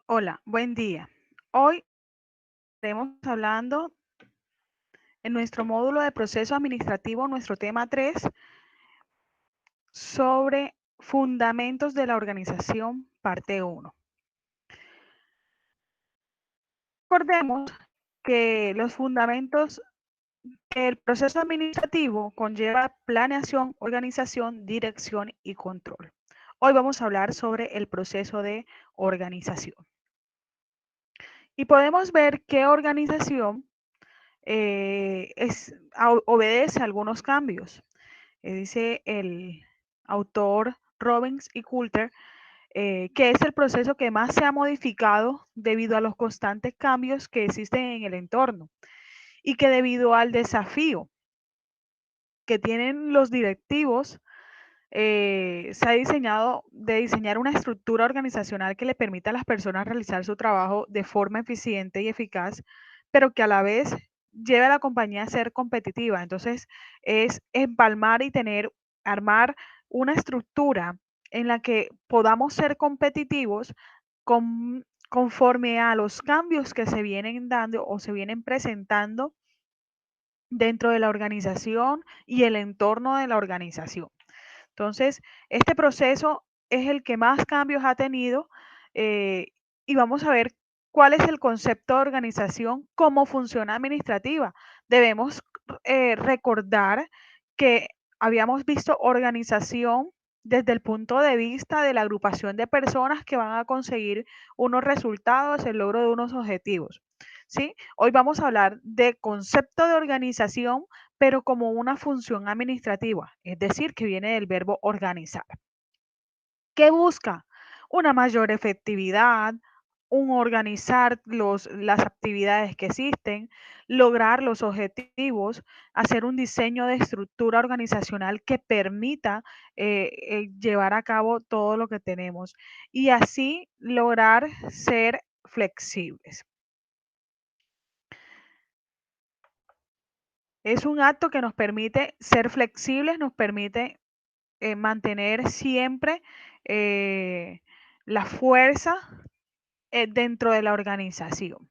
Hola, buen día. Hoy estaremos hablando en nuestro módulo de proceso administrativo, nuestro tema 3, sobre fundamentos de la organización, parte 1. Recordemos que los fundamentos del proceso administrativo conlleva planeación, organización, dirección y control. Hoy vamos a hablar sobre el proceso de organización. Y podemos ver qué organización obedece a algunos cambios. Dice el autor Robbins y Coulter que es el proceso que más se ha modificado debido a los constantes cambios que existen en el entorno y que debido al desafío que tienen los directivos, se ha diseñado de diseñar una estructura organizacional que le permita a las personas realizar su trabajo de forma eficiente y eficaz, pero que a la vez lleve a la compañía a ser competitiva. Entonces, es empalmar y armar una estructura en la que podamos ser competitivos conforme a los cambios que se vienen dando o se vienen presentando dentro de la organización y el entorno de la organización. Entonces, este proceso es el que más cambios ha tenido eh, y vamos a ver cuál es el concepto de organización, cómo funciona administrativa. Debemos recordar que habíamos visto organización desde el punto de vista de la agrupación de personas que van a conseguir unos resultados, el logro de unos objetivos. ¿Sí? Hoy vamos a hablar de concepto de organización pero como una función administrativa, es decir, que viene del verbo organizar. ¿Qué busca? Una mayor efectividad, un organizar las actividades que existen, lograr los objetivos, hacer un diseño de estructura organizacional que permita llevar a cabo todo lo que tenemos y así lograr ser flexibles. Es un acto que nos permite ser flexibles, nos permite mantener siempre eh, la fuerza dentro de la organización.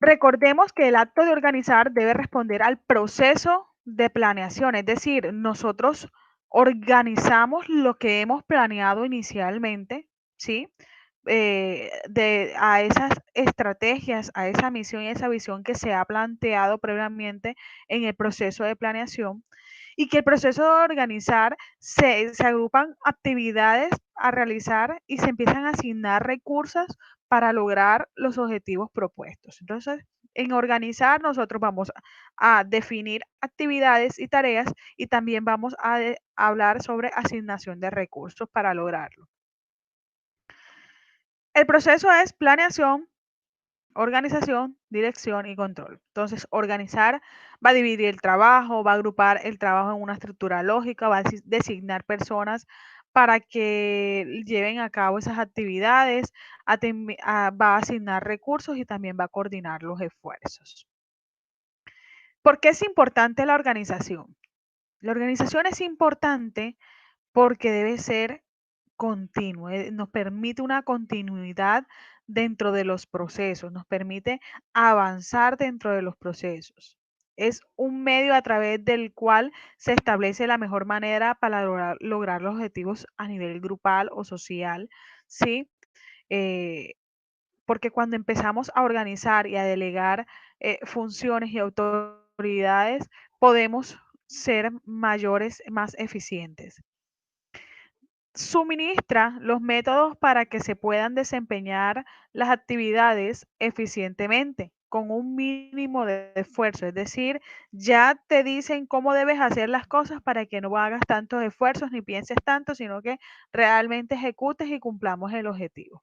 Recordemos que el acto de organizar debe responder al proceso de planeación, es decir, nosotros organizamos lo que hemos planeado inicialmente, ¿sí? A esas estrategias, a esa misión y esa visión que se ha planteado previamente en el proceso de planeación y que el proceso de organizar se agrupan actividades a realizar y se empiezan a asignar recursos para lograr los objetivos propuestos. Entonces, en organizar nosotros vamos a definir actividades y tareas y también vamos a hablar sobre asignación de recursos para lograrlo. El proceso es planeación, organización, dirección y control. Entonces, organizar va a dividir el trabajo, va a agrupar el trabajo en una estructura lógica, va a designar personas para que lleven a cabo esas actividades, va a asignar recursos y también va a coordinar los esfuerzos. ¿Por qué es importante la organización? La organización es importante porque debe ser continuo, nos permite una continuidad dentro de los procesos, nos permite avanzar dentro de los procesos. Es un medio a través del cual se establece la mejor manera para lograr los objetivos a nivel grupal o social, ¿sí? Eh, porque cuando empezamos a organizar y a delegar funciones y autoridades, podemos ser mayores, más eficientes. Suministra los métodos para que se puedan desempeñar las actividades eficientemente con un mínimo de esfuerzo. Es decir, ya te dicen cómo debes hacer las cosas para que no hagas tantos esfuerzos ni pienses tanto, sino que realmente ejecutes y cumplamos el objetivo.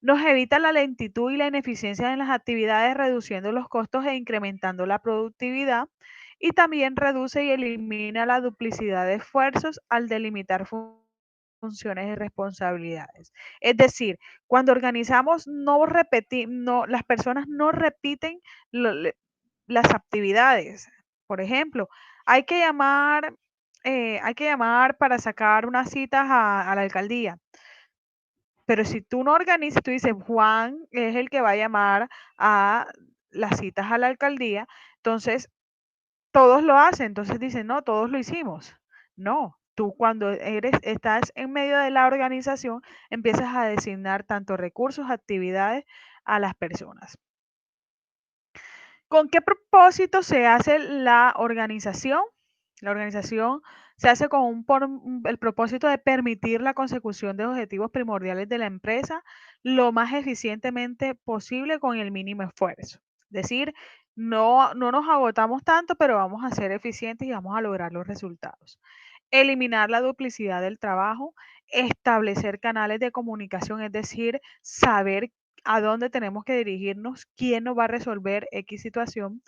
Nos evita la lentitud y la ineficiencia en las actividades, reduciendo los costos e incrementando la productividad. Y también reduce y elimina la duplicidad de esfuerzos al delimitar funciones y responsabilidades. Es decir, cuando organizamos, las personas no repiten las actividades. Por ejemplo, hay que llamar para sacar unas citas a la alcaldía. Pero si tú no organizas, tú dices, Juan es el que va a llamar a las citas a la alcaldía, entonces todos lo hacen, entonces dicen, no, todos lo hicimos. No, tú cuando estás en medio de la organización, empiezas a designar tanto recursos, actividades a las personas. ¿Con qué propósito se hace la organización? La organización se hace con el propósito de permitir la consecución de objetivos primordiales de la empresa lo más eficientemente posible con el mínimo esfuerzo. Es decir, no nos agotamos tanto, pero vamos a ser eficientes y vamos a lograr los resultados. Eliminar la duplicidad del trabajo, establecer canales de comunicación, es decir, saber a dónde tenemos que dirigirnos, quién nos va a resolver X situación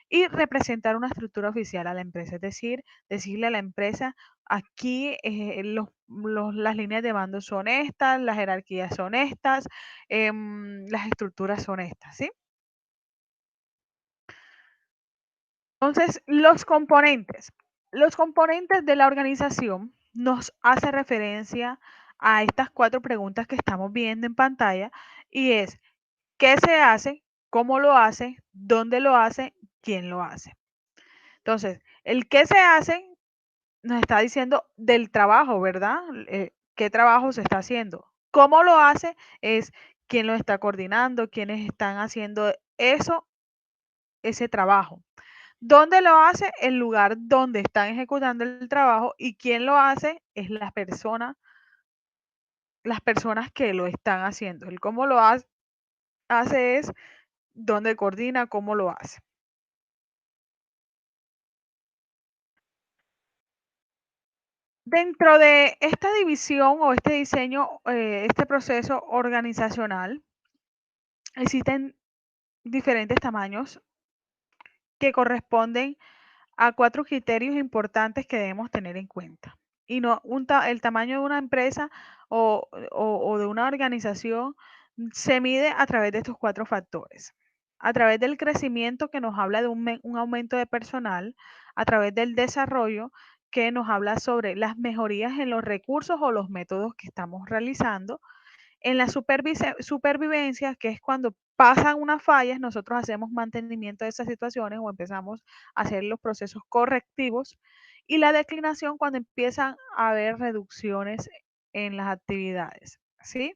y representar una estructura oficial a la empresa, es decir, decirle a la empresa, aquí las líneas de mando son estas, las jerarquías son estas, las estructuras son estas, ¿sí? Entonces, los componentes de la organización nos hace referencia a estas cuatro preguntas que estamos viendo en pantalla y es, ¿qué se hace? ¿Cómo lo hace? ¿Dónde lo hace? ¿Quién lo hace? Entonces, el qué se hace nos está diciendo del trabajo, ¿verdad? ¿Qué trabajo se está haciendo? ¿Cómo lo hace? Es quién lo está coordinando, quiénes están haciendo eso, ese trabajo. ¿Dónde lo hace? El lugar donde están ejecutando el trabajo y quién lo hace es las personas que lo están haciendo. El cómo lo hace es dónde coordina, cómo lo hace. Dentro de esta división o este diseño, este proceso organizacional, existen diferentes tamaños que corresponden a cuatro criterios importantes que debemos tener en cuenta. Y no el tamaño de una empresa o de una organización se mide a través de estos cuatro factores. A través del crecimiento que nos habla de un aumento de personal, a través del desarrollo que nos habla sobre las mejorías en los recursos o los métodos que estamos realizando, en la supervivencia, que es cuando pasan unas fallas, nosotros hacemos mantenimiento de esas situaciones o empezamos a hacer los procesos correctivos. Y la declinación, cuando empiezan a haber reducciones en las actividades. ¿Sí?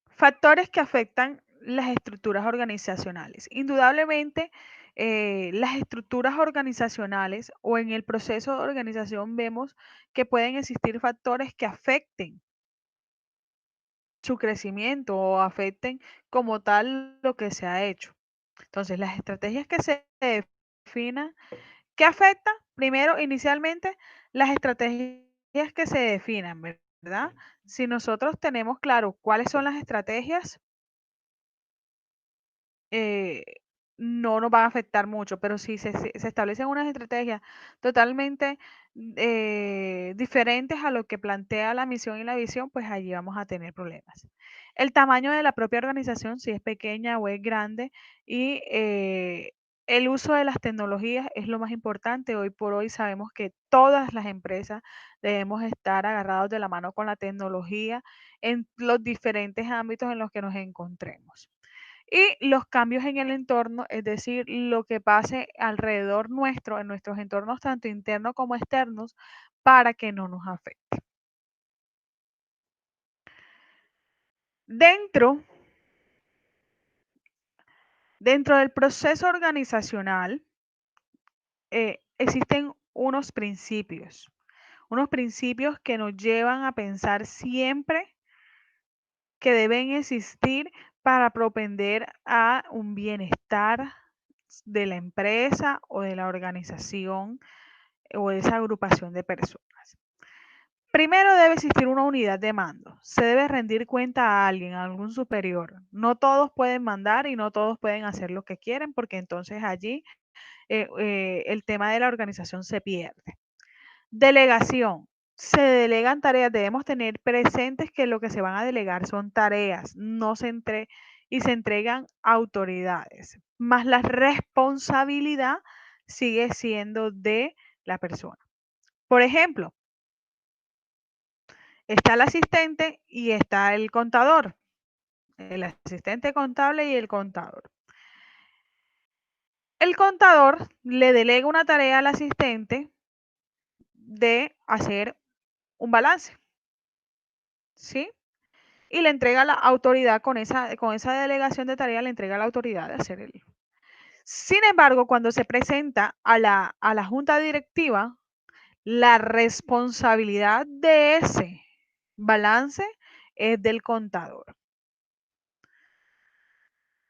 Factores que afectan las estructuras organizacionales. Indudablemente, las estructuras organizacionales o en el proceso de organización vemos que pueden existir factores que afecten su crecimiento o afecten como tal lo que se ha hecho. Entonces, las estrategias que se definan, ¿qué afecta? Primero, inicialmente, las estrategias que se definan, ¿verdad? Si nosotros tenemos claro cuáles son las estrategias, eh, no nos va a afectar mucho, pero si se establecen unas estrategias totalmente diferentes a lo que plantea la misión y la visión, pues allí vamos a tener problemas. El tamaño de la propia organización, si es pequeña o es grande, y el uso de las tecnologías es lo más importante. Hoy por hoy sabemos que todas las empresas debemos estar agarrados de la mano con la tecnología en los diferentes ámbitos en los que nos encontremos. Y los cambios en el entorno, es decir, lo que pase alrededor nuestro, en nuestros entornos tanto internos como externos, para que no nos afecte. Dentro, dentro del proceso organizacional existen unos principios que nos llevan a pensar siempre que deben existir para propender a un bienestar de la empresa o de la organización o de esa agrupación de personas. Primero debe existir una unidad de mando. Se debe rendir cuenta a alguien, a algún superior. No todos pueden mandar y no todos pueden hacer lo que quieren porque entonces allí el tema de la organización se pierde. Delegación. Se delegan tareas. Debemos tener presentes que lo que se van a delegar son tareas, no se y se entregan autoridades. Más la responsabilidad sigue siendo de la persona. Por ejemplo, Está el asistente y está el contador, el asistente contable y el contador. El contador le delega una tarea al asistente de hacer un balance, ¿sí? Y le entrega la autoridad con esa delegación de tarea, le entrega la autoridad de hacer el. Sin embargo, cuando se presenta a la junta directiva, la responsabilidad de ese balance es del contador.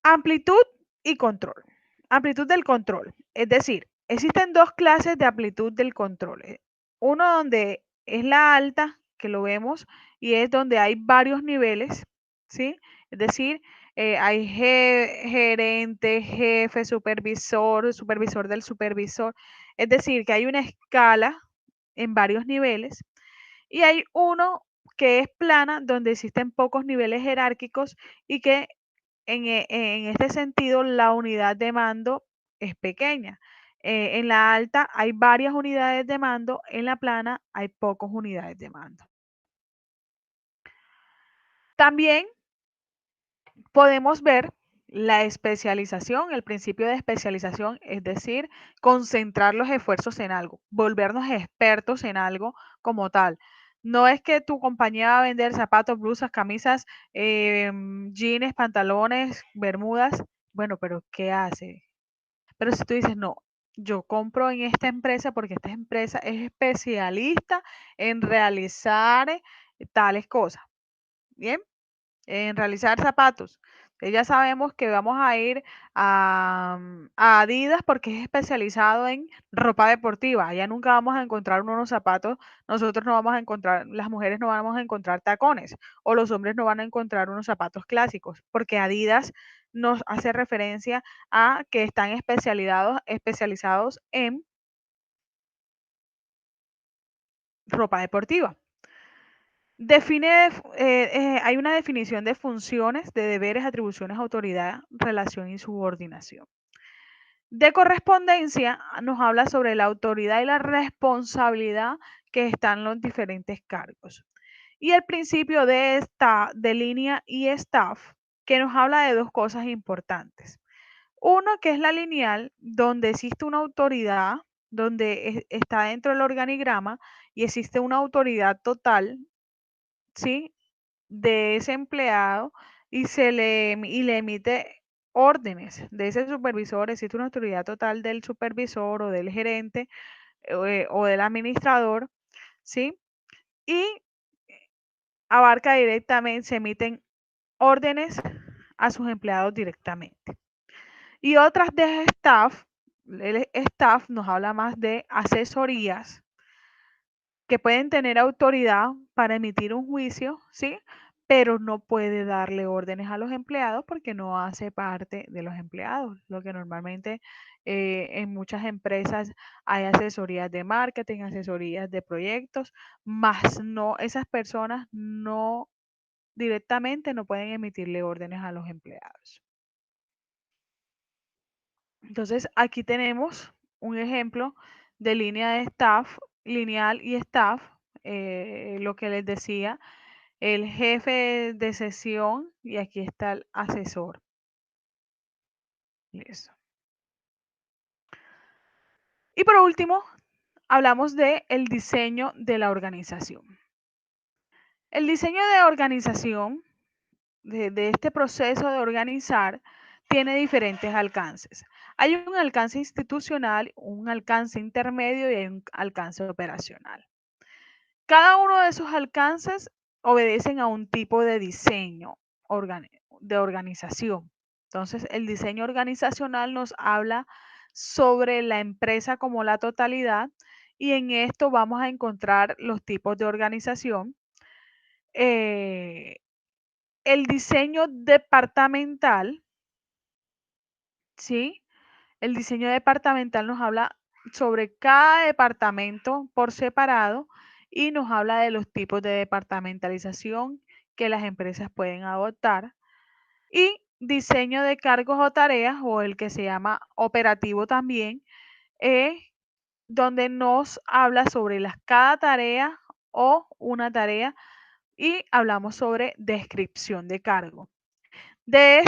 Amplitud y control. Amplitud del control. Es decir, existen dos clases de amplitud del control. Uno donde es la alta, que lo vemos, y es donde hay varios niveles, ¿sí? Es decir, hay gerente, jefe, supervisor, supervisor del supervisor. Es decir, que hay una escala en varios niveles y hay uno que es plana, donde existen pocos niveles jerárquicos y que en este sentido, la unidad de mando es pequeña. En la alta hay varias unidades de mando, en la plana hay pocas unidades de mando. También podemos ver la especialización, el principio de especialización, es decir, concentrar los esfuerzos en algo, volvernos expertos en algo como tal. No es que tu compañía va a vender zapatos, blusas, camisas, jeans, pantalones, bermudas. Bueno, pero ¿qué hace? Pero si tú dices, no, yo compro en esta empresa porque esta empresa es especialista en realizar tales cosas, ¿bien? En realizar zapatos. Ya sabemos que vamos a ir a Adidas porque es especializado en ropa deportiva. Allá nunca vamos a encontrar unos zapatos, nosotros no vamos a encontrar, las mujeres no vamos a encontrar tacones o los hombres no van a encontrar unos zapatos clásicos porque Adidas nos hace referencia a que están especializados en ropa deportiva. Hay una definición de funciones, de deberes, atribuciones, autoridad, relación y subordinación. De correspondencia nos habla sobre la autoridad y la responsabilidad que están los diferentes cargos. Y el principio de línea y staff, que nos habla de dos cosas importantes. Uno, que es la lineal, donde existe una autoridad, donde está dentro del organigrama y existe una autoridad total, ¿sí? De ese empleado y le emite órdenes de ese supervisor, existe una autoridad total del supervisor o del gerente o del administrador, ¿sí? Y abarca directamente, se emiten órdenes a sus empleados directamente. Y otras de staff, el staff nos habla más de asesorías que pueden tener autoridad para emitir un juicio, ¿sí? Pero no puede darle órdenes a los empleados porque no hace parte de los empleados. Lo que normalmente en muchas empresas hay asesorías de marketing, asesorías de proyectos, más no, esas personas no directamente no pueden emitirle órdenes a los empleados. Entonces, aquí tenemos un ejemplo de línea de staff, lineal y staff, lo que les decía, el jefe de sesión y aquí está el asesor. Listo. Y por último, hablamos de el diseño de la organización. El diseño de organización, de este proceso de organizar, tiene diferentes alcances. Hay un alcance institucional, un alcance intermedio y hay un alcance operacional. Cada uno de esos alcances obedecen a un tipo de diseño de organización. Entonces, el diseño organizacional nos habla sobre la empresa como la totalidad y en esto vamos a encontrar los tipos de organización. Eh, el diseño departamental, ¿sí? El diseño departamental nos habla sobre cada departamento por separado y nos habla de los tipos de departamentalización que las empresas pueden adoptar. Y diseño de cargos o tareas, o el que se llama operativo también, donde nos habla sobre cada tarea o una tarea y hablamos sobre descripción de cargo. De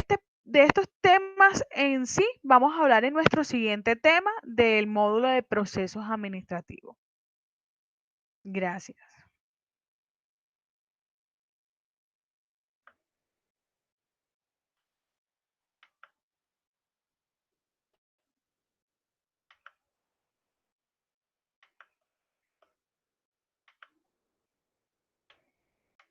estos temas en sí, vamos a hablar en nuestro siguiente tema del módulo de procesos administrativos. Gracias.